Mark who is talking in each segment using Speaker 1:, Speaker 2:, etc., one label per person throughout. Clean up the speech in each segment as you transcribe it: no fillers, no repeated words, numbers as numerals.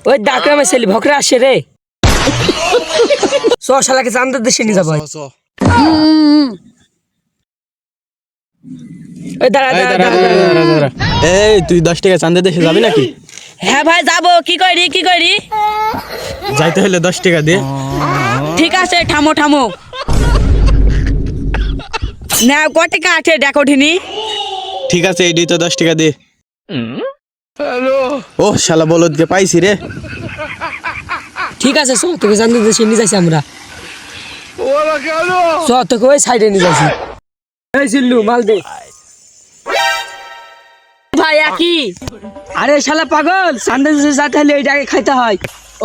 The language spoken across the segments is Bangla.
Speaker 1: ওই ডাকরামে ছেলে ভকরা আসে রে চ শালাকে চান্দের দেশে নিয়ে যাবো ওই দাঁড়া
Speaker 2: এই তুই 10 টাকা চাঁদের দেশে যাবি নাকি?
Speaker 3: হ্যাঁ ভাই যাবো। কি করি
Speaker 2: যাইতে হলে 10 টাকা দে।
Speaker 3: ঠিক আছে থামো না কত টাকা আছে দেখো ঠিনি।
Speaker 2: ঠিক আছে এইডি তো 10 টাকা দে। ও শালা বলদকে পাইছি রে।
Speaker 1: ঠিক আছে চ তোকে চান্দের দেশে নিয়ে যাচ্ছি আমরা চ তোকে ওই সাইডে নিয়ে যাচ্ছি এই সিল্লু মাল দে
Speaker 3: ভাই একই।
Speaker 1: আরে শালা পাগল চান্দের দেশে যেতে হলে এইটাকে খাইতে হয়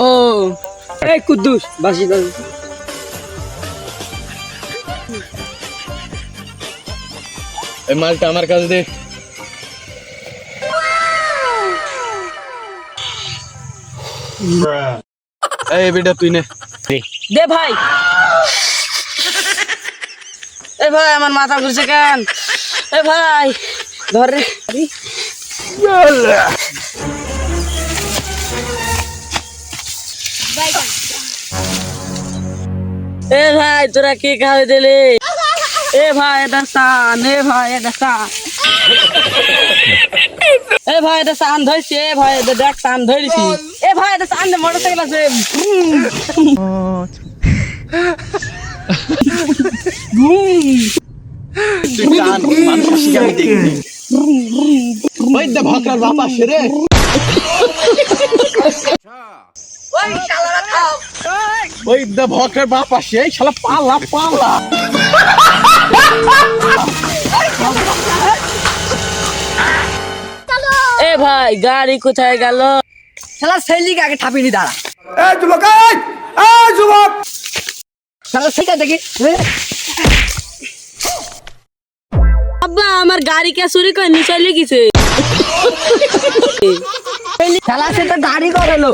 Speaker 3: ও
Speaker 1: এই কুদ্দুস বাসি দাও
Speaker 2: এই মালটা আমার কাছে দে। এই বেটা তুই নে।
Speaker 3: দে ভাই। এ ভাই আমার মাথা ঘুরছে কেন? এ ভাই ধর রে। এ ভাই তোরা কি খাওয়াই দিলি? এ ভাই এটা সান। এ ভাই এটা সান। এ ভাই এটা সান ধরছি। এ ভাই এটা দেখ সান ধরেছি। এ ভাই এটা সান মোটরসাইকেল আছে।
Speaker 2: ওই দে ভকরার বাপ আসে রে। ওই দে ভকরার বাপ আসে এই শালা পালা।
Speaker 3: এ ভাই গাড়ি কোথায় গেল?
Speaker 1: শালা ছেলেকে আগে ঠাপিনি দাঁড়া
Speaker 4: এই যুবক এই যুবক
Speaker 1: শালা সেটা দেখি
Speaker 3: আব্বা আমার গাড়ি কে চুরি করে নিয়ে চলে গেছে।
Speaker 1: শালা সেটা গাড়ি করালো